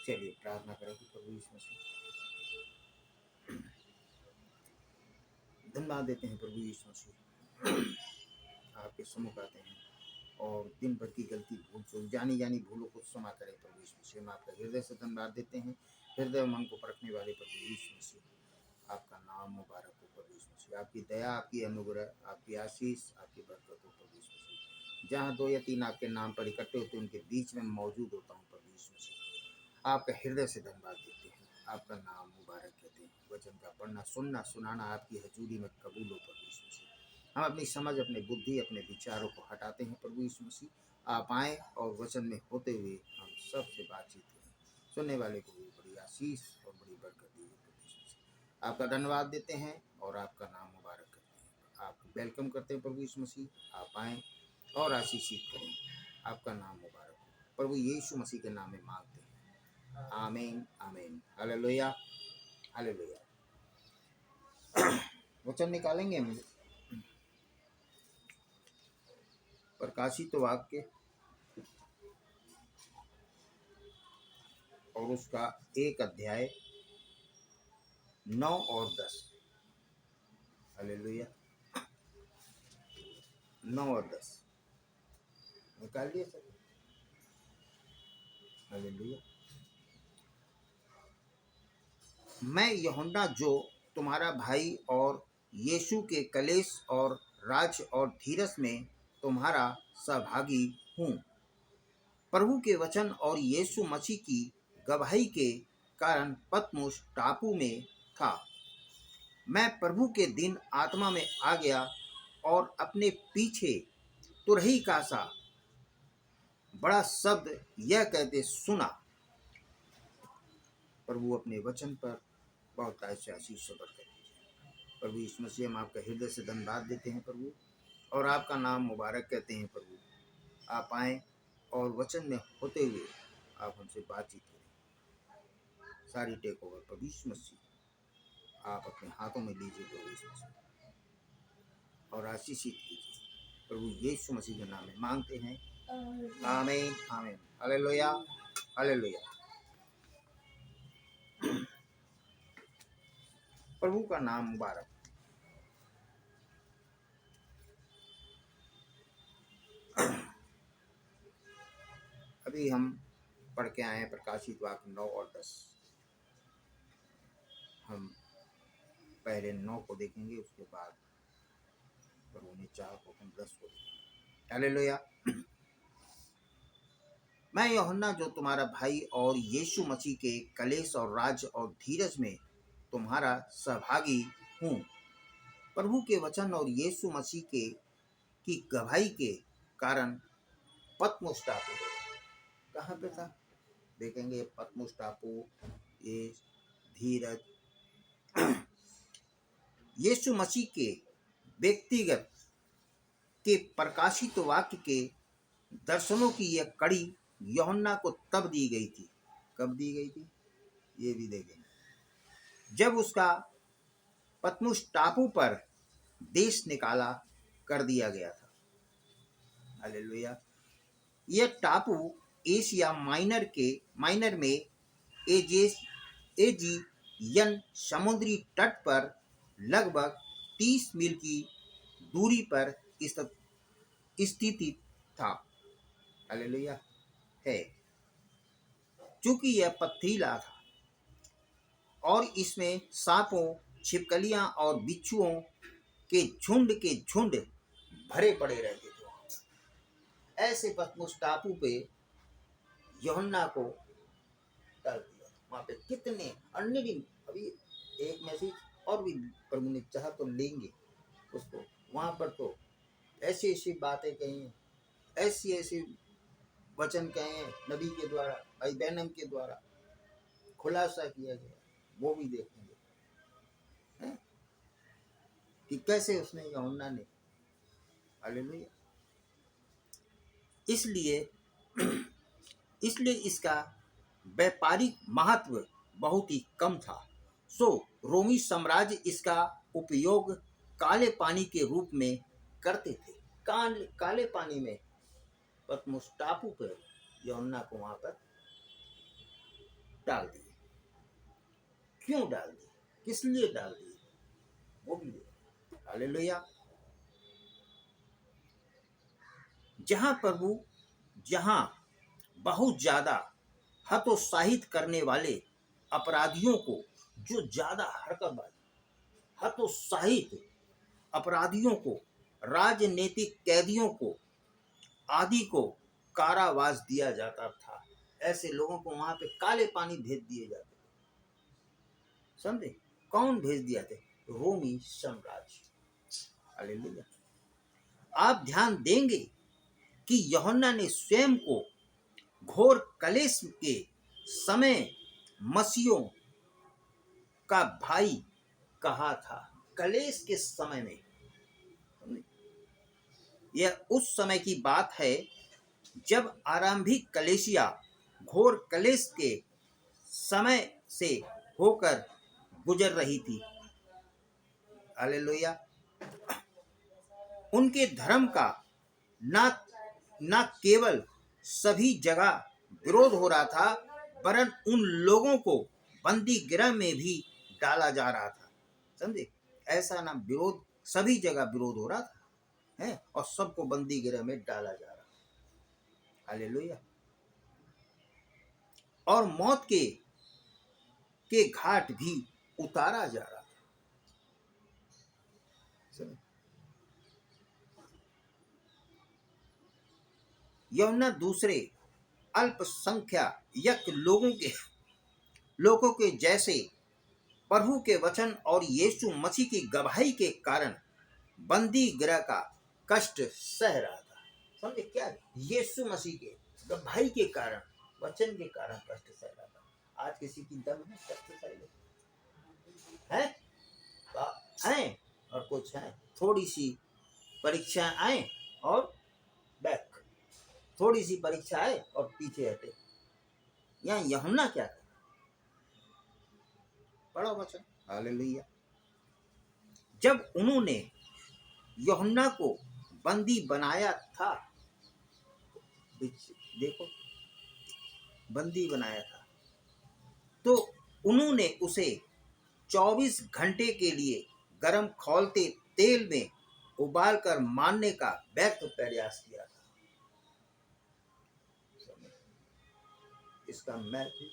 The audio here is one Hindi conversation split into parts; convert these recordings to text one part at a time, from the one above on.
चलिए प्रार्थना करें कि प्रभु यीशु मसीह, धन्यवाद देते हैं प्रभु यीशु मसीह, आपके सम्मुख आते हैं और दिन भर की गलती भूल चूक जानी जानी भूलों को क्षमा करें प्रभु यीशु मसीह। हम आपका हृदय से धन्यवाद देते हैं, हृदय और मन को परखने वाले प्रभु यीशु मसीह, आपका नाम मुबारक हो प्रभु यीशु मसीह। आपकी दया, आपकी अनुग्रह, आपकी आशीष, आपकी बरकत हो प्रभु यीशु मसीह। जहाँ 2 या 3 आपके नाम पर इकट्ठे होते हैं उनके बीच में मौजूद होता हूँ प्रभु यीशु मसीह। आपका हृदय से धन्यवाद देते हैं, आपका नाम मुबारक कहते हैं। वचन का पढ़ना, सुनना, सुनाना आपकी हजूरी में कबूल हो प्रभु यीशु मसीह। हम अपनी समझ, अपनी बुद्धि, अपने विचारों को हटाते हैं प्रभु यीशु मसीह। आप आए और वचन में होते हुए हम सबसे बातचीत करें, सुनने वाले को भी बड़ी आशीष और बड़ी बरकत दी प्रभु यीशु मसीह। आपका धन्यवाद देते हैं और आपका नाम मुबारक करते हैं। आप वेलकम करते हैं प्रभु यीशु मसीह। आप आए और आशीषित करें, आपका नाम मुबारक हो प्रभु यीशु मसीह के नाम में मांगते हैं, आमीन आमीन। Hallelujah hallelujah. वचन निकालेंगे हम प्रकाशित वाक्य और उसका 1 अध्याय 9 और 10। हालेलुया। 9 और 10 निकाल लिए सर। हालेलुया। मैं यूहन्ना जो तुम्हारा भाई और यीशु के कलेश और राज और धीरज में तुम्हारा सहभागी हूँ, प्रभु के वचन और यीशु मसीह की गवाही के कारण पतमुस टापू में था। मैं प्रभु के दिन आत्मा में आ गया और अपने पीछे तुरही का सा बड़ा शब्द यह कहते सुना, प्रभु अपने वचन पर बहुत ऐसे आशीष से बरकत दीजिए। प्रभु यीशु मसीह, हम आपका हृदय से धन्यवाद देते हैं प्रभु, और आपका नाम मुबारक कहते हैं प्रभु। आप आए और वचन में होते हुए आप हमसे बातचीत करें। सारी टेक ओवर प्रभु यीशु मसीह आप अपने हाथों में लीजिए प्रभु यीशु मसीह, और आशीषित कीजिए प्रभु यीशु मसीह के नाम में मांगते हैं, आमीन आमीन। Hallelujah hallelujah. प्रभु का नाम मुबारक। अभी हम पढ़ के आए हैं प्रकाशित वाक्य 9 और 10। हम पहले 9 को देखेंगे, उसके बाद प्रभु ने चाहा तो हम 10 को देखेंगे। हालेलुया। मैं यूहन्ना जो तुम्हारा भाई और यीशु मसीह के कलेश और राज और धीरज में तुम्हारा सहभागी हूँ, प्रभु के वचन और यीशु मसीह के की गवाही के कारण पतमुस टापू कहाँ पे था देखेंगे। पतमुस टापू, ये धीरज, यीशु मसीह के व्यक्तिगत के प्रकाशित वाक्य के दर्शनों की यह कड़ी यूहन्ना को तब दी गई थी। कब दी गई थी ये भी देखेंगे, जब उसका पतमुस टापू पर देश निकाला कर दिया गया था। हालेलुया। यह टापू एशिया माइनर में एजियन समुद्री तट पर लगभग 30 मील की दूरी पर स्थित था। हालेलुया है। चूंकि यह पथरीला था और इसमें सांपों, छिपकलियां और बिच्छुओं के झुंड भरे पड़े रहते थे, ऐसे पतमुस टापू पे यूहन्ना को डाल दिया। वहां पे कितने अन्य दिन, अभी एक मैसेज और भी प्रभु ने चाहा तो लेंगे उसको। वहां पर तो ऐसी ऐसी बातें कही, ऐसी ऐसी वचन कहे नबी के द्वारा, भाई बैनम के द्वारा खुलासा किया गया, वो भी देखेंगे है? कि कैसे उसने यूहन्ना ने। हालेलुया। इसलिए इसका व्यापारिक महत्व बहुत ही कम था। सो रोमी साम्राज्य इसका उपयोग काले पानी के रूप में करते थे। काले पानी में पतमुस टापू पर यूहन्ना को वहां पर डाल दिए। क्यों डाल दिए, किस लिए डाल दिए, वो भी देखो। हालेलुया। जहां बहुत ज्यादा हतोत्साहित करने वाले अपराधियों को, जो ज्यादा हरकत वाले हतोत्साहित अपराधियों को, राजनीतिक कैदियों को आदि को कारावास दिया जाता था, ऐसे लोगों को वहां पे काले पानी भेज दिए जाते थे। समझे? कौन भेज दिया थे? रोमी साम्राज्य। हालेलुया। आप ध्यान देंगे कि यूहन्ना ने स्वयं को घोर कलेश के समय मसीहों का भाई कहा था। कलेश के समय में, यह उस समय की बात है जब आरंभिक कलेशिया घोर कलेश के समय से होकर गुजर रही थी। हालेलुया। उनके धर्म का न केवल सभी जगह विरोध हो रहा था, वरन उन लोगों को बंदी गृह में भी डाला जा रहा था। समझे? ऐसा ना विरोध, सभी जगह विरोध हो रहा था है, और सबको बंदी गृह में डाला जा रहा था। हालेलुया। और मौत के घाट भी उतारा जा रहा था। यूहन्ना दूसरे अल्पसंख्यक लोगों के जैसे प्रभु के वचन और यीशु मसीह की गवाही के कारण बंदी गृह का कष्ट सह रहा था। समझे? क्या? यीशु मसीह के गवाही के कारण, वचन के कारण कष्ट सह रहा था। आज किसी की दम है कष्ट सह है? हैं और कुछ है, थोड़ी सी परीक्षा आए और बैक, थोड़ी सी परीक्षा आए और पीछे हटे। यहाँ यूहन्ना क्या था? पढ़ो वचन। हालेलुया। जब उन्होंने यूहन्ना को बंदी बनाया था, देखो, बंदी बनाया था, तो उन्होंने उसे 24 घंटे के लिए गर्म खौलते तेल में उबाल कर मारने का व्यर्थ प्रयास किया था। इसका मैसेज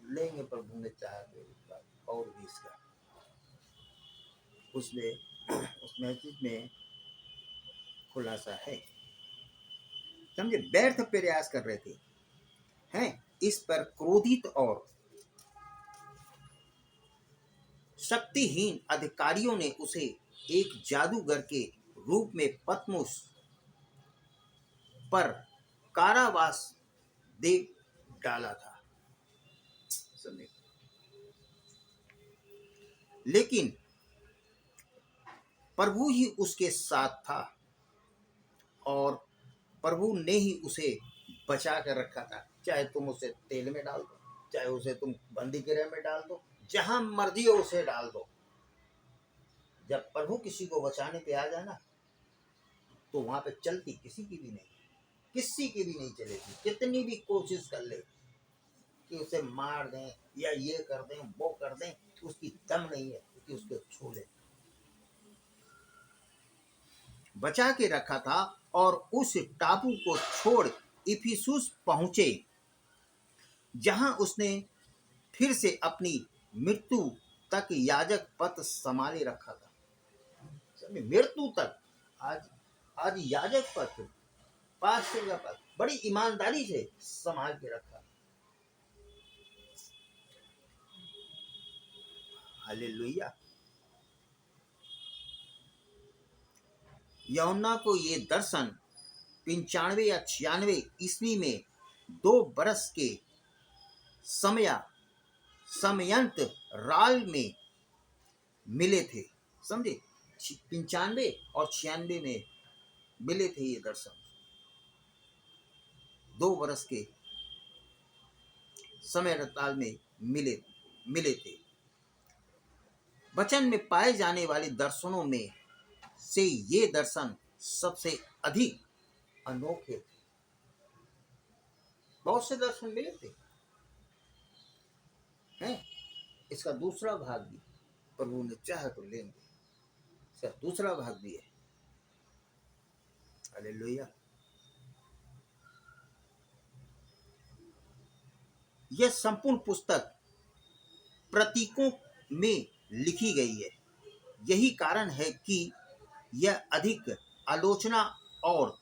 लेंगे प्रभु ने चाहा तो, और भी इसका उस मैसेज में खुलासा है। समझे? व्यर्थ प्रयास कर रहे थे हैं। इस पर क्रोधित और शक्तिहीन अधिकारियों ने उसे एक जादूगर के रूप में पतमुस पर कारावास दे डाला था। लेकिन प्रभु ही उसके साथ था और प्रभु ने ही उसे बचा कर रखा था। चाहे तुम उसे तेल में डाल दो, चाहे उसे तुम बंदी गृह में डाल दो, जहां मर्जी हो उसे डाल दो। जब प्रभु किसी को बचाने पे आ जाए ना, तो वहां पे चलती किसी की भी नहीं चलेगी। कितनी भी कोशिश कर ले कि उसे मार दें या ये कर दें वो कर दें, उसकी दम नहीं है कि उसको छू ले। बचा के रखा था और उस टापू को छोड़ इफिसुस पहुंचे, जहां उसने फिर से अपनी मृत्यु तक याजक पद संभाले रखा था। मृत्यु तक आज याजक पद, पास्टर का पद बड़ी ईमानदारी से संभाल के रखा। हालेलुया। यूहन्ना को ये दर्शन 95 या 96 ईस्वी में 2 बरस के समयंत राल में मिले थे। समझे? 95 और 96 में मिले थे ये दर्शन। 2 बरस के समय ताल में मिले थे। वचन में पाए जाने वाले दर्शनों में से ये दर्शन सबसे अधिक अनोखे थे। बहुत से दर्शन मिले थे, है। इसका दूसरा भाग भी प्रभु ने चाहा तो लेंगे, इसका दूसरा भाग भी है। हालेलुया। यह संपूर्ण पुस्तक प्रतीकों में लिखी गई है। यही कारण है कि यह अधिक आलोचना और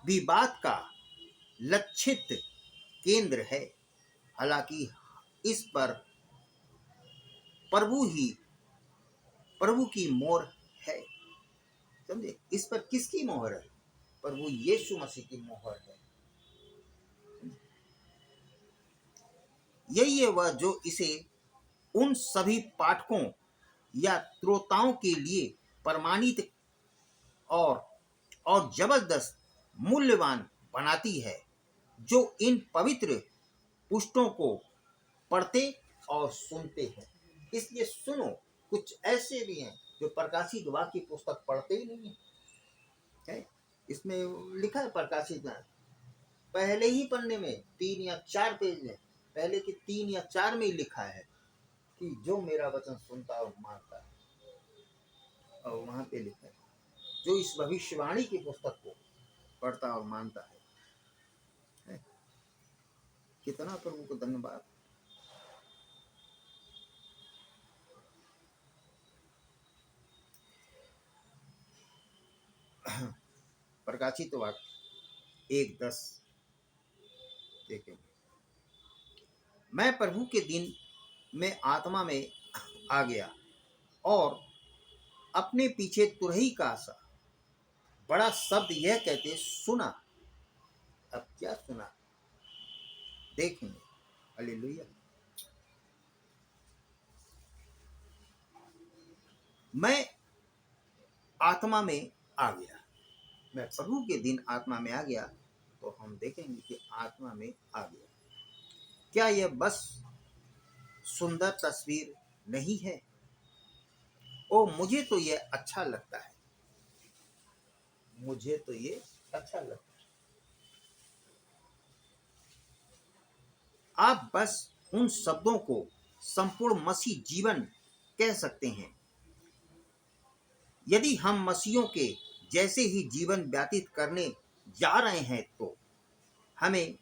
विवाद का लक्षित केंद्र है। हालांकि इस पर प्रभु की मोहर है। समझे? इस पर किसकी मोहर है? प्रभु यीशु मसीह की मोहर है। यही है वह जो इसे उन सभी पाठकों या श्रोताओं के लिए प्रमाणित और जबरदस्त मूल्यवान बनाती है, जो इन पवित्र पुस्तकों को पढ़ते और सुनते हैं। इसलिए सुनो, कुछ ऐसे भी हैं जो प्रकाशित वाक्य की पुस्तक पढ़ते ही नहीं है। इसमें लिखा है प्रकाशित में पहले ही पन्ने में 3 या 4 पेज में, पहले के 3 या 4 में ही लिखा है कि जो मेरा वचन सुनता और मानता है। और वहां पे लिखा है जो इस भविष्यवाणी की पुस्तक को पढ़ता और मानता है। कितना प्रभु को धन्यवाद। प्रकाशित वाक्य 1:10 देखेंगे। मैं प्रभु के दिन में आत्मा में आ गया और अपने पीछे तुरही का सा बड़ा शब्द यह कहते सुना। अब क्या सुना? देखेंगे। हालेलुया। मैं आत्मा में आ गया। मैं प्रभु के दिन आत्मा में आ गया, तो हम देखेंगे कि आत्मा में आ गया। क्या यह बस सुंदर तस्वीर नहीं है? ओ मुझे तो ये अच्छा लगता है, मुझे तो ये अच्छा लगता है। आप बस उन शब्दों को संपूर्ण मसीह जीवन कह सकते हैं। यदि हम मसीहों के जैसे ही जीवन व्यतीत करने जा रहे हैं, तो हमें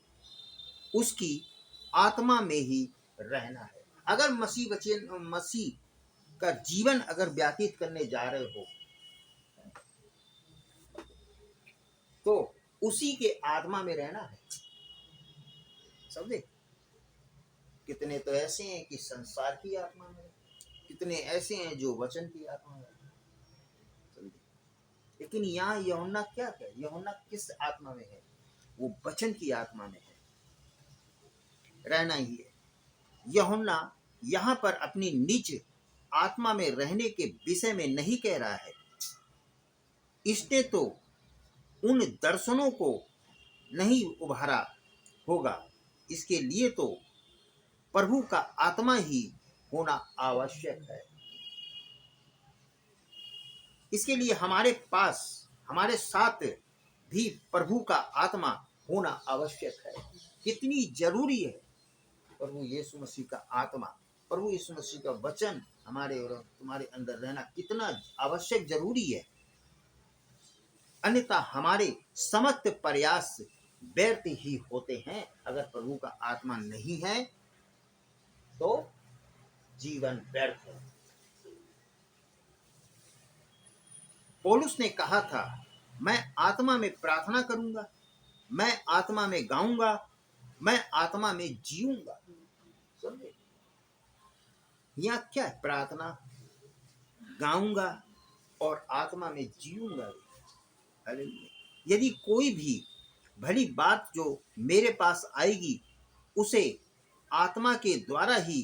उसकी आत्मा में ही रहना है। अगर मसीह का जीवन अगर व्यतीत करने जा रहे हो, तो उसी के आत्मा में रहना है। समझे? कितने तो ऐसे हैं कि संसार की आत्मा में, कितने ऐसे हैं जो वचन की आत्मा में। लेकिन यहाँ यूहन्ना क्या है? यूहन्ना किस आत्मा में है? वो वचन की आत्मा में है, रहना ही है। यूहन्ना यहाँ पर अपनी निज आत्मा में रहने के विषय में नहीं कह रहा है। इसने तो उन दर्शनों को नहीं उभारा होगा। इसके लिए तो प्रभु का आत्मा ही होना आवश्यक है। इसके लिए हमारे साथ भी प्रभु का आत्मा होना आवश्यक है। कितनी जरूरी है प्रभु यीशु मसीह का आत्मा, प्रभु यीशु मसीह का वचन हमारे और तुम्हारे अंदर रहना कितना आवश्यक जरूरी है। अन्यथा हमारे समस्त प्रयास व्यर्थ ही होते हैं। अगर प्रभु का आत्मा नहीं है तो जीवन व्यर्थ है। पौलुस ने कहा था, मैं आत्मा में प्रार्थना करूंगा, मैं आत्मा में गाऊंगा, मैं आत्मा में जीऊंगा। समझे? यहाँ क्या है? प्रार्थना, गाऊंगा और आत्मा में जीऊंगा। यदि कोई भी भली बात जो मेरे पास आएगी, उसे आत्मा के द्वारा ही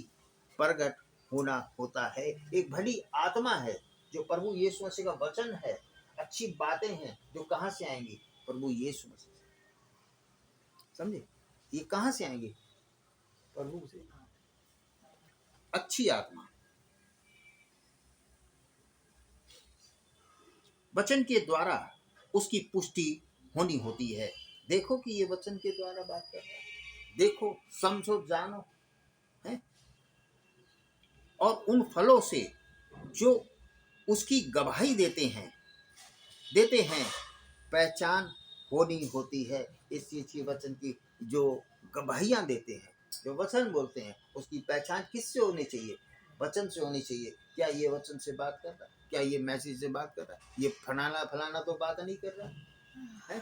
प्रकट होना होता है। एक भली आत्मा है जो प्रभु यीशु मसीह का वचन है, अच्छी बातें हैं जो कहां से आएंगी? प्रभु यीशु मसीह से। समझे? ये कहां से आएंगे? प्रभु से। अच्छी आत्मा वचन के द्वारा उसकी पुष्टि होनी होती है। देखो कि ये वचन के द्वारा बात कर रहा है, देखो, समझो, जानो है। और उन फलों से जो उसकी गवाही देते हैं पहचान होनी होती है। इस चीज की वचन की जो गवाहियां देते हैं, जो वचन बोलते हैं, उसकी पहचान किससे होनी चाहिए? वचन से होनी चाहिए। क्या ये वचन से बात कर रहा है? क्या ये मैसेज से बात कर रहा है? ये फलाना फलाना तो बात नहीं कर रहा है।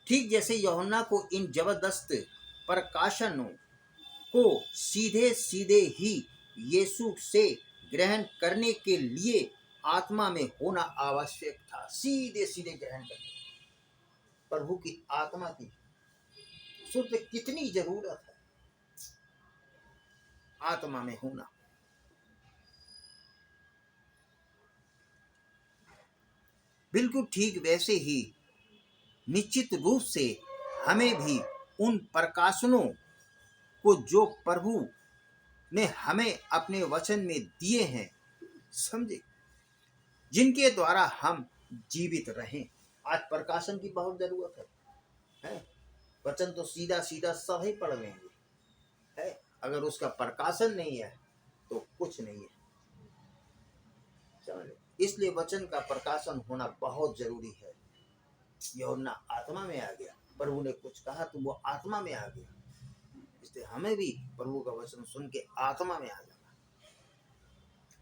ठीक जैसे यूहन्ना को इन जबरदस्त प्रकाशनों को सीधे सीधे ही यीशु से ग्रहण करने के लिए आत्मा में होना आवश्यक था। सीधे सीधे ग्रहण करने प्रभु की आत्मा की शुद्ध कितनी जरूरत है, आत्मा में होना। बिल्कुल ठीक वैसे ही निश्चित रूप से हमें भी उन प्रकाशनों को जो प्रभु ने हमें अपने वचन में दिए हैं, समझे, जिनके द्वारा हम जीवित रहें। आज प्रकाशन की बहुत जरूरत है? वचन तो सीधा सीधा सब ही पढ़ लेंगे, है, अगर उसका प्रकाशन नहीं है तो कुछ नहीं है। इसलिए वचन का प्रकाशन होना बहुत जरूरी है। यूहन्ना आत्मा में आ गया, प्रभु ने कुछ कहा तो वो आत्मा में आ गया। इसलिए हमें भी प्रभु का वचन सुन के आत्मा में आ जाना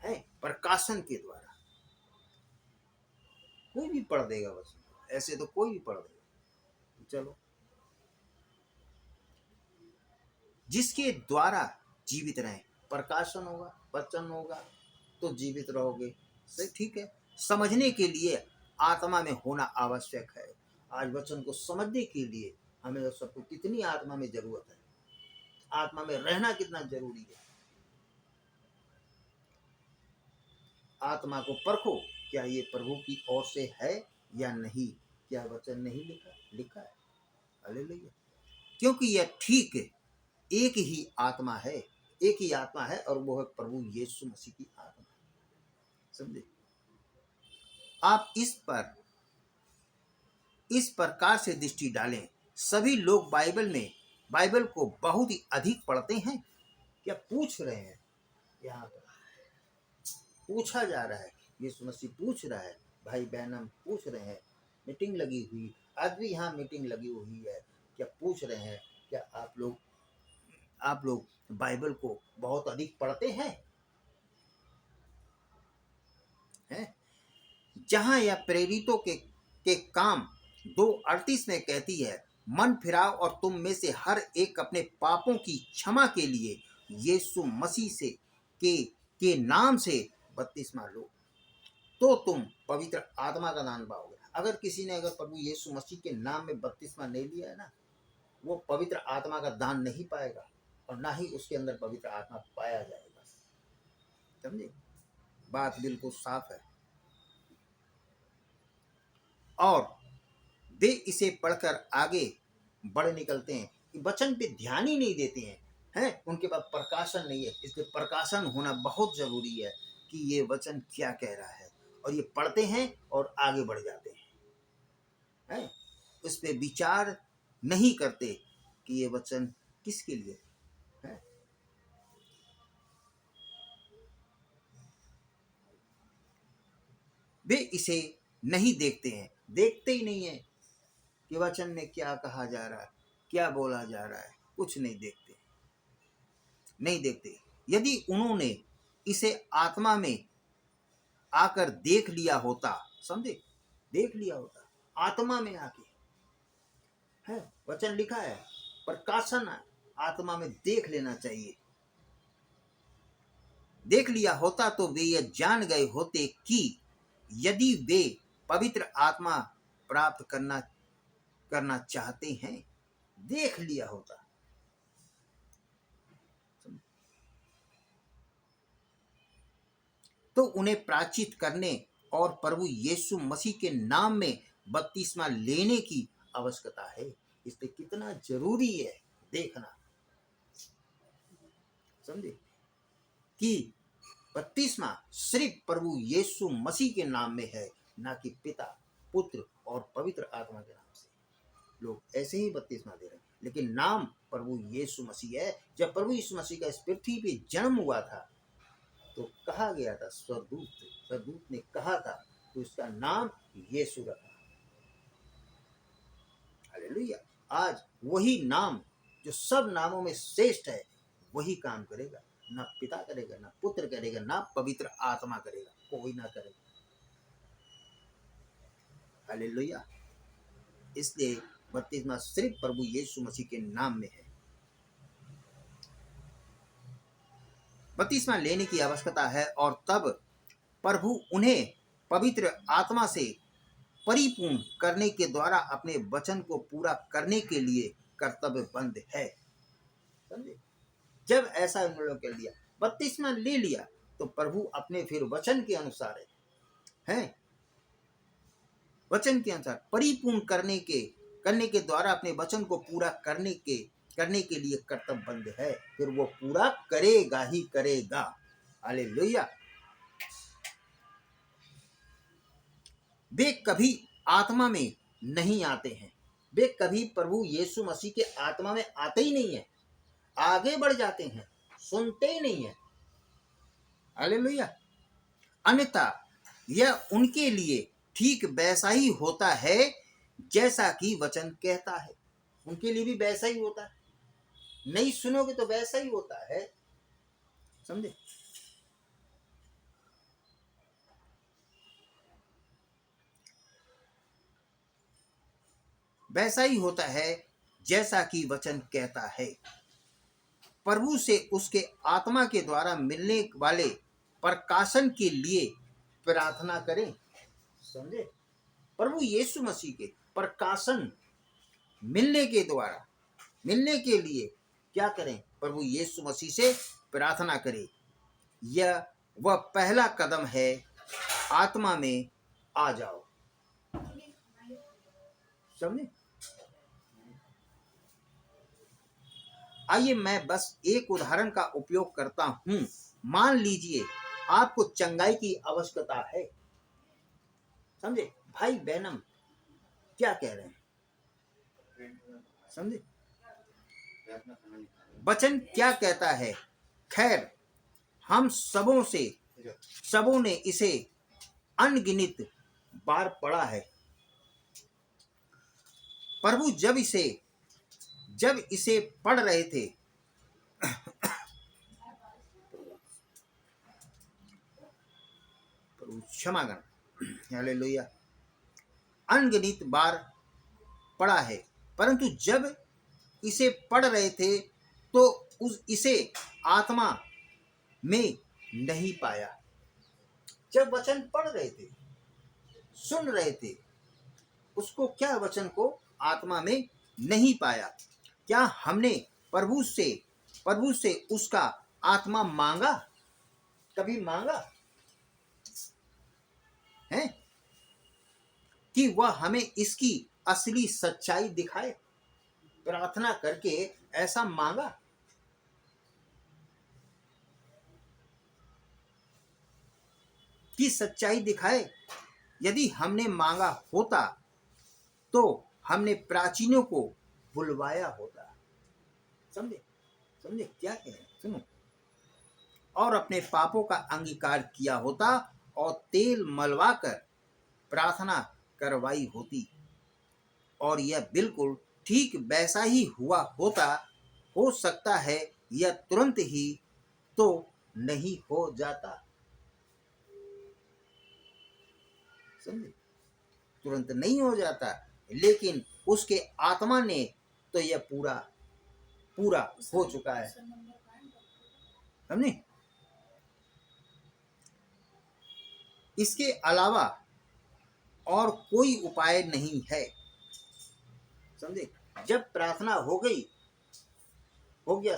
है, प्रकाशन के द्वारा। कोई भी पढ़ देगा वचन, ऐसे तो कोई भी पढ़ देगा। चलो, जिसके द्वारा जीवित रहें, प्रकाशन होगा, वचन होगा तो जीवित रहोगे। सही, ठीक है। समझने के लिए आत्मा में होना आवश्यक है। आज वचन को समझने के लिए हमें सबको कितनी आत्मा में जरूरत है, आत्मा में रहना कितना जरूरी है। आत्मा को परखो, क्या ये प्रभु की ओर से है या नहीं? क्या वचन नहीं लिखा है? हालेलुया। क्योंकि यह ठीक एक ही आत्मा है, एक ही आत्मा है, और वो है प्रभु यीशु मसीह की आत्मा। समझे? आप इस प्रकार से दृष्टि डालें। सभी लोग बाइबल को बहुत ही अधिक पढ़ते हैं। क्या पूछ रहे हैं? यहाँ पर पूछा जा रहा है, यीशु मसीह पूछ रहा है, भाई बहन पूछ रहे हैं, मीटिंग लगी हुई, आज भी यहाँ मीटिंग लगी हुई है। क्या पूछ रहे हैं? क्या आप लोग बाइबल को बहुत अधिक पढ़ते हैं? जहां यह प्रेरितों के काम 2:38 में कहती है, मन फिराओ और तुम में से हर एक अपने पापों की क्षमा के लिए यीशु मसीह से के नाम से बपतिस्मा लो, तो तुम पवित्र आत्मा का दान पाओगे। अगर किसी ने अगर प्रभु यीशु मसीह के नाम में बपतिस्मा नहीं लिया है ना, वो पवित्र आत्मा का दान नहीं पाएगा और ना ही उसके अंदर पवित्र आत्मा पाया जाएगा। समझे? बात बिल्कुल साफ है। और वे इसे पढ़कर आगे बढ़ निकलते हैं, वचन पे ध्यान ही नहीं देते हैं, उनके पास प्रकाशन नहीं है। इसलिए प्रकाशन होना बहुत जरूरी है कि ये वचन क्या कह रहा है, और ये पढ़ते हैं और आगे बढ़ जाते हैं, उस पर विचार नहीं करते कि ये वचन किसके लिए है। वे इसे नहीं देखते हैं, देखते ही नहीं है कि वचन में क्या कहा जा रहा है, क्या बोला जा रहा है, कुछ नहीं देखते। यदि उन्होंने इसे आत्मा में आकर देख लिया होता, समझे, देख लिया होता आत्मा में आके, है वचन लिखा है, प्रकाशन आत्मा में देख लेना चाहिए। देख लिया होता तो वे यह जान गए होते कि यदि वे पवित्र आत्मा प्राप्त करना चाहते हैं, देख लिया होता। तो उन्हें प्रायश्चित करने और प्रभु यीशु मसीह के नाम में बपतिस्मा लेने की आवश्यकता है। इसलिए कितना जरूरी है देखना, समझे, कि बपतिस्मा सिर्फ प्रभु यीशु मसीह के नाम में है, ना कि पिता, पुत्र और पवित्र आत्मा के नाम से। लोग ऐसे ही बपतिस्मा दे रहे हैं, लेकिन नाम प्रभु यीशु मसीह है। जब प्रभु यीशु मसीह का इस पृथ्वी पे जन्म हुआ था तो कहा गया था, स्वर्गदूत ने कहा था तो इसका नाम यीशु रखा। हालेलुया। आज वही नाम जो सब नामों में श्रेष्ठ है वही काम करेगा। ना पिता करेगा, ना पुत्र करेगा, ना पवित्र आत्मा करेगा, कोई ना करेगा। हालेलुया। इसलिए बपतिस्मा सिर्फ प्रभु यीशु मसीह के नाम में है। बपतिस्मा लेने की आवश्यकता है और तब प्रभु उन्हें पवित्र आत्मा से परिपूर्ण करने के द्वारा अपने वचन को पूरा करने के लिए कर्तव्यबद्ध है। समझे? जब ऐसा उन्होंने कर लिया, बपतिस्मा ले लिया, तो प्रभु अपने फिर वचन के अनुसार है, वचन के अनुसार परिपूर्ण करने के द्वारा अपने वचन को पूरा करने के लिए कर्तव्यबद्ध है। फिर वो पूरा करेगा ही करेगा। हालेलुया। वे कभी आत्मा में नहीं आते हैं, वे कभी प्रभु यीशु मसीह के आत्मा में आते ही नहीं है, आगे बढ़ जाते हैं, सुनते ही नहीं है। हालेलुया। अन्यथा यह उनके लिए ठीक वैसा ही होता है जैसा कि वचन कहता है। उनके लिए भी वैसा ही होता है, नहीं सुनोगे तो वैसा ही होता है। समझे? वैसा ही होता है जैसा कि वचन कहता है। प्रभु से उसके आत्मा के द्वारा मिलने वाले प्रकाशन के लिए प्रार्थना करें। समझे? प्रभु यीशु मसीह के प्रकाशन मिलने के लिए क्या करें? प्रभु यीशु मसीह से प्रार्थना करें। यह वह पहला कदम है, आत्मा में आ जाओ। समझे? आइए मैं बस एक उदाहरण का उपयोग करता हूं। मान लीजिए आपको चंगाई की आवश्यकता है। समझे? भाई बैनम क्या कह रहे हैं? समझे? वचन क्या कहता है? खैर, हम सबों ने इसे अनगिनत बार पढ़ा है। प्रभु जब इसे पढ़ रहे थे क्षमागण, हालेलुया, अनगिनत बार पढ़ा है, परंतु जब इसे पढ़ रहे थे तो इसे आत्मा में नहीं पाया। जब वचन पढ़ रहे थे, सुन रहे थे, उसको क्या वचन को आत्मा में नहीं पाया। क्या हमने प्रभु से उसका आत्मा मांगा? कभी मांगा है कि वह हमें इसकी असली सच्चाई दिखाए? प्रार्थना करके ऐसा मांगा? कि सच्चाई दिखाए? यदि हमने मांगा होता तो हमने प्राचीनों को बुलवाया होता। समझे? क्या कह रहे हैं? सुनो। और अपने पापों का अंगीकार किया होता और तेल मलवाकर प्रार्थना करवाई होती, और यह बिल्कुल ठीक वैसा ही हुआ होता। हो सकता है यह तुरंत ही तो नहीं हो जाता। समझे? तुरंत नहीं हो जाता, लेकिन उसके आत्मा ने तो यह पूरा हो चुका है। समझे? इसके अलावा और कोई उपाय नहीं है। समझे? जब प्रार्थना हो गया,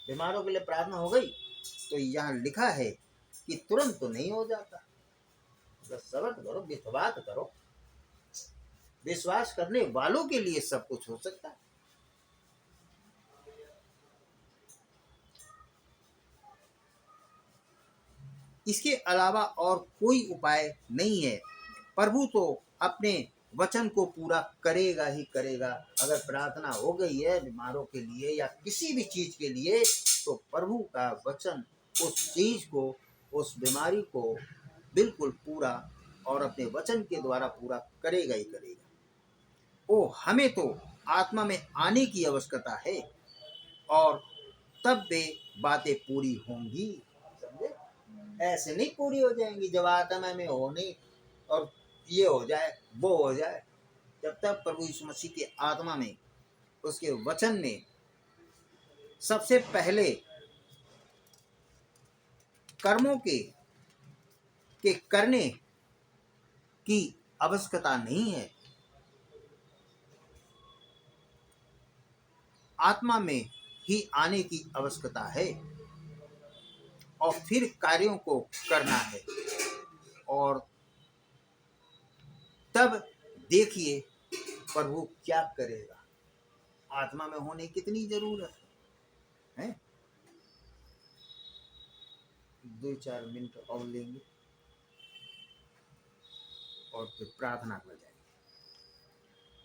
बीमारों के लिए प्रार्थना हो गई, तो यहाँ लिखा है कि तुरंत तो नहीं हो जाता। सब्र करो, विश्वास करो। विश्वास करने वालों के लिए सब कुछ हो सकता है। इसके अलावा और कोई उपाय नहीं है। प्रभु तो अपने वचन को पूरा करेगा ही करेगा। अगर प्रार्थना हो गई है बीमारों के लिए या किसी भी चीज के लिए, तो प्रभु का वचन उस चीज को, उस बीमारी को बिल्कुल पूरा और अपने वचन के द्वारा पूरा करेगा ही करेगा। ओ हमें तो आत्मा में आने की आवश्यकता है और तब वे बातें पूरी होंगी। समझे? ऐसे नहीं पूरी हो जाएंगी जब आत्मा में हो नहीं और ये हो जाए वो हो जाए। जब तक प्रभु यीशु मसीह की आत्मा में, उसके वचन में सबसे पहले कर्मों के करने की आवश्यकता नहीं है, आत्मा में ही आने की आवश्यकता है और फिर कार्यों को करना है। और तब देखिए प्रभु क्या करेगा। आत्मा में होने की कितनी जरूरत है? 2-4 मिनट और लेंगे और फिर प्रार्थना कर जाएंगे।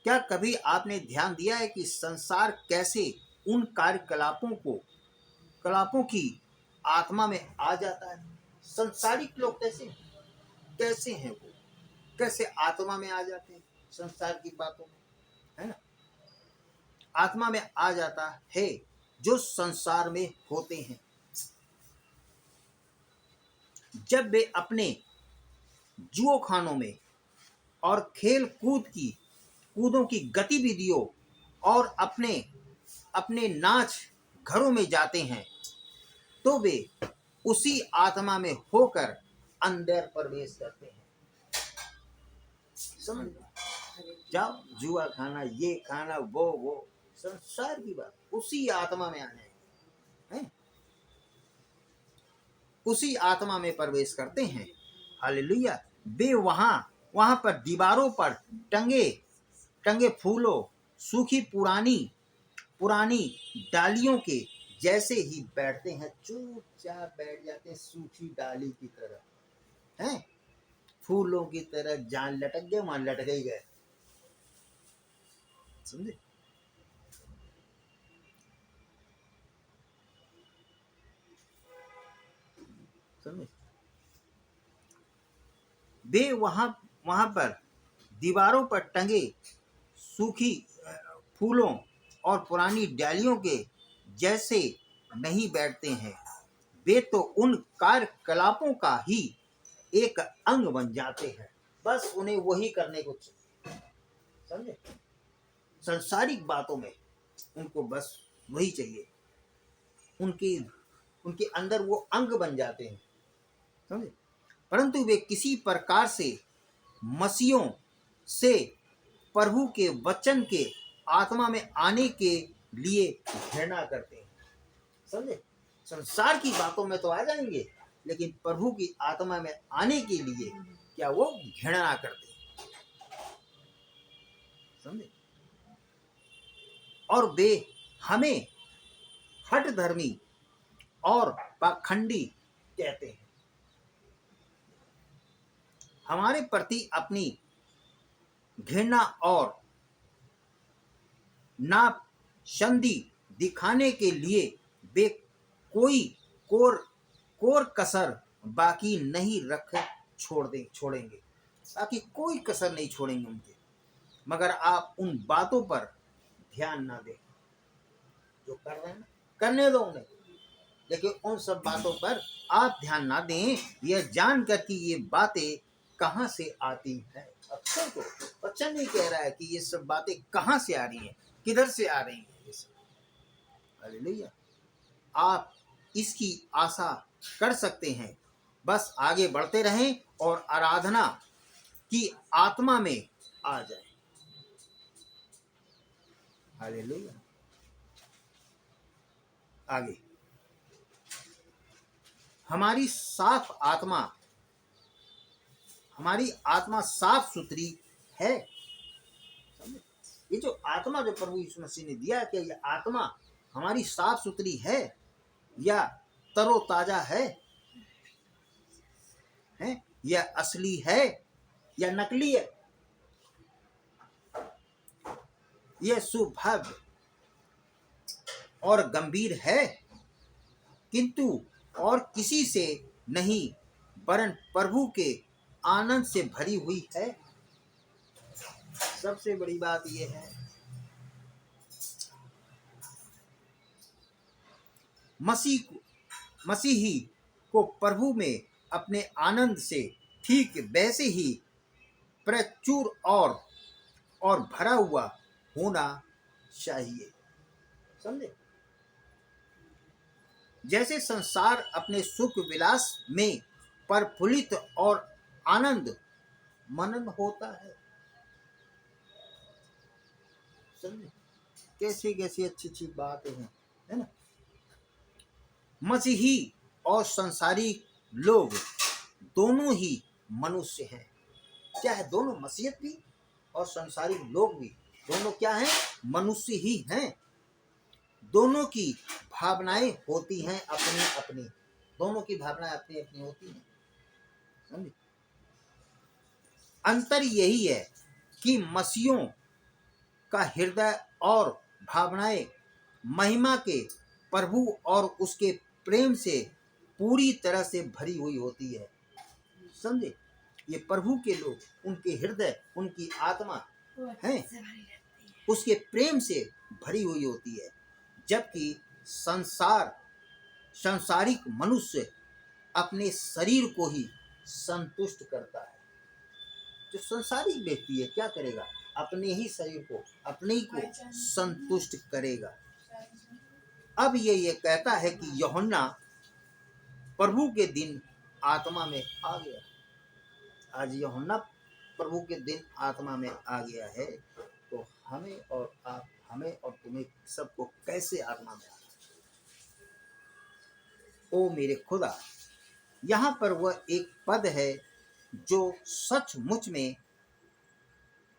क्या कभी आपने ध्यान दिया है कि संसार कैसे उन कलापों की आत्मा में आ जाता है? संसारिक लोग कैसे हैं वो, कैसे आत्मा में आ जाते हैं संसार की बातों में, है ना? आत्मा में आ जाता है जो संसार में होते हैं। जब वे अपने जुओ खानों में और खेल कूदों की गतिविधियों और अपने नाच घरों में जाते हैं, तो वे उसी आत्मा में होकर अंदर प्रवेश करते हैं। समझ जाओ, जुआ खाना, ये खाना, वो संसार की बात, उसी आत्मा में आने हैं, उसी आत्मा में प्रवेश करते हैं। हालेलुया। वे वहां पर दीवारों पर टंगे फूलों, सूखी पुरानी डालियों के जैसे ही बैठते हैं, चुपचाप बैठ जाते हैं सूखी डाली की तरह, हैं? फूलों की तरह जान लटक गए, वहां लटक ही गए। समझे? समझे? वे वहां पर दीवारों पर टंगे सूखी फूलों और पुरानी डालियों के जैसे नहीं बैठते हैं, वे तो उन कार्यकलापों का ही एक अंग बन जाते हैं। बस उन्हें वही करने को, समझे? संसारिक बातों में उनको बस वही चाहिए, उनके अंदर वो अंग बन जाते हैं। समझे? परंतु वे किसी प्रकार से मसीहों से प्रभु के वचन के आत्मा में आने के लिए घृणा करते हैं। समझे? संसार की बातों में तो आ जाएंगे, लेकिन प्रभु की आत्मा में आने के लिए क्या वो घृणा करते हैं। समझे? और वे हमें हठ धर्मी और पाखंडी कहते हैं। हमारे प्रति अपनी घृणा और नापसंदी दिखाने के लिए वे कोई कोर कसर बाकी नहीं छोड़ेंगे, बाकी कोई कसर नहीं छोड़ेंगे उनके, मगर आप उन बातों पर ध्यान ना दें जो कर रहे हैं, करने दो उन्हें, लेकिन उन सब बातों पर आप ध्यान ना दें, यह जानकर कि ये बातें कहाँ से आती हैं। अक्सर तो वचन नहीं कह रहा है कि ये सब बातें कहाँ से आ रही हैं, किधर से आ रही हैं ये सब। हालेलुया। आप इसकी आशा कर सकते हैं, बस आगे बढ़ते रहें और आराधना की आत्मा में आ जाए। हालेलुया। आगे, हमारी आत्मा साफ सुथरी है। ये जो आत्मा जो प्रभु यीशु मसीह ने दिया, कि ये आत्मा हमारी साफ सुथरी है या तरोताजा है, या असली है या नकली है? यह सौभाग्य और गंभीर है, किंतु और किसी से नहीं, वरन प्रभु के आनंद से भरी हुई है। सबसे बड़ी बात यह है, मसीही को प्रभु में अपने आनंद से ठीक वैसे ही प्रचुर और भरा हुआ होना चाहिए। समझे? जैसे संसार अपने सुख विलास में प्रफुल्लित और आनंद मनन होता है। समझे? कैसी कैसी अच्छी अच्छी बातें हैं, है ना? मसीही और संसारी लोग दोनों ही मनुष्य हैं। क्या है? दोनों, मसीहत भी और संसारी लोग भी, दोनों क्या हैं? मनुष्य ही हैं। दोनों की भावनाएं होती हैं अपनी अपनी, दोनों की भावनाएं अपनी अपनी होती हैं। समझे? अंतर यही है कि मसीहों का हृदय और भावनाएं महिमा के प्रभु और उसके प्रेम से पूरी तरह से भरी हुई होती है। समझे? ये प्रभु के लोग, उनके हृदय, उनकी आत्मा है उसके प्रेम से भरी हुई होती है, जबकि सांसारिक मनुष्य अपने शरीर को ही संतुष्ट करता है। जो संसारिक व्यक्ति है क्या करेगा? अपने ही शरीर को, अपने ही को संतुष्ट करेगा। अब ये कहता है कि यूहन्ना प्रभु के दिन आत्मा में आ गया। आज यूहन्ना प्रभु के दिन आत्मा में आ गया है, तो हमें और तुम्हें सबको कैसे आत्मा में आना? ओ मेरे खुदा, यहाँ पर वह एक पद है जो सचमुच में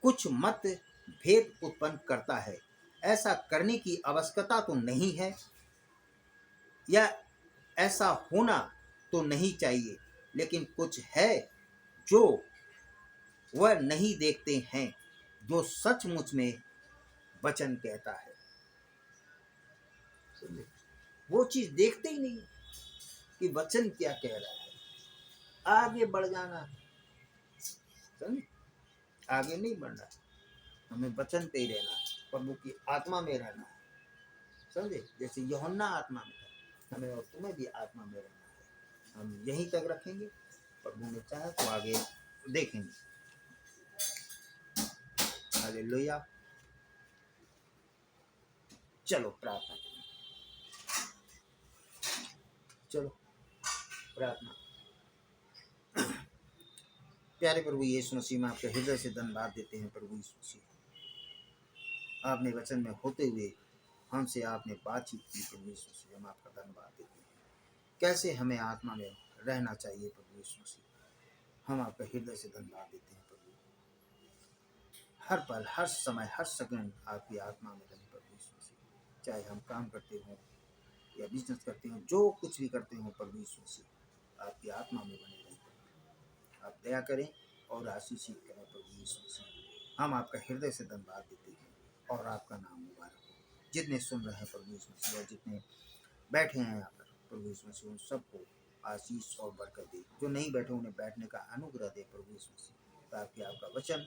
कुछ मत भेद उत्पन्न करता है। ऐसा करने की आवश्यकता तो नहीं है, या ऐसा होना तो नहीं चाहिए, लेकिन कुछ है जो वह नहीं देखते हैं, जो सचमुच में वचन कहता है। वो चीज देखते ही नहीं कि वचन क्या कह रहा है। आगे बढ़ जाना, समझे? आगे नहीं बढ़ना, हमें वचन पे ही रहना, प्रभु की आत्मा में रहना है। समझे? जैसे यूहन्ना आत्मा में था, हमें और तुम्हें भी आत्मा में रहना है। हम यहीं तक रखेंगे, प्रभु ने चाहा तो आगे देखेंगे। हालेलुया। चलो प्रार्थना करें। चलो प्रार्थना। प्यारे प्रभु यीशु मसीह, में आपके हृदय से धन्यवाद देते हैं। प्रभु यीशु मसीह, आपने वचन में होते हुए हमसे आपने बातचीत की। प्रभु यीशु मसीह, हम आपका धन्यवाद देते हैं। कैसे हमें आत्मा में रहना चाहिए प्रभु यीशु मसीह, हम आपका हृदय से धन्यवाद देते हैं। प्रभु हर पल, हर समय, हर सेकंड आपकी आत्मा में रहें प्रभु यीशु मसीह। चाहे हम काम करते हों या बिजनेस करते हों, जो कुछ भी करते हों प्रभु यीशु मसीह, आपकी आत्मा में बने रहें। आप दया करें और आशीषित करें प्रभु यीशु मसीह। हम आपका हृदय से धन्यवाद देते हैं और आपका नाम मुबारक हो। जितने सुन रहे हैं प्रभु यीशु मसीह, और जितने बैठे हैं यहाँ पर प्रभु यीशु मसीह, उन सबको आशीष और बरकत दे। जो नहीं बैठे उन्हें बैठने का अनुग्रह दे प्रभु यीशु मसीह, ताकि आपका वचन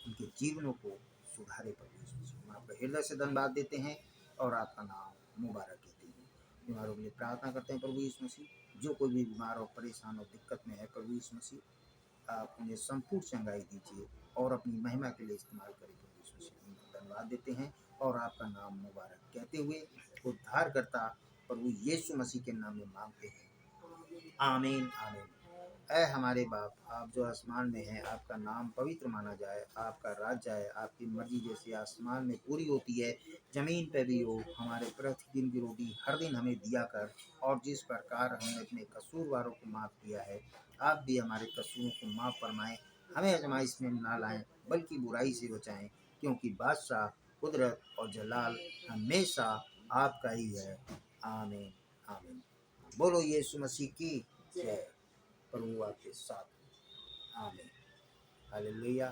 उनके जीवनों को सुधारे प्रभु यीशु मसीह। हम आपका हृदय से धन्यवाद देते हैं और आपका नाम मुबारक कहते हैं। बीमारों के लिए प्रार्थना करते हैं प्रभु यीशु मसीह। जो कोई भी बीमार और परेशान और दिक्कत में है प्रभु यीशु मसीह, आप उन्हें संपूर्ण चंगाई दीजिए और अपनी महिमा के लिए इस्तेमाल करें प्रभु यीशु मसीह। धन्यवाद देते हैं और आपका नाम मुबारक कहते हुए उद्धारकर्ता प्रभु यीशु मसीह के नाम में मांगते हैं, आमीन आमीन। ऐ हमारे बाप, आप जो आसमान में हैं, आपका नाम पवित्र माना जाए, आपका राज्य आए, आपकी मर्जी जैसे आसमान में पूरी होती है जमीन पर भी हो। हमारे प्रतिदिन की रोटी हर दिन हमें दिया कर, और जिस प्रकार हमने अपने कसूरवारों को माफ़ किया है, आप भी हमारे कसूरों को माफ़ फरमाएं। हमें आजमाइश में ना लाएं, बल्कि बुराई से बचाएं, क्योंकि बादशाह, कुदरत और जलाल हमेशा आपका ही है। आमीन आमीन। बोलो यीशु मसीह की जय। प्रभु आपके साथ। आमीन। हालेलुया।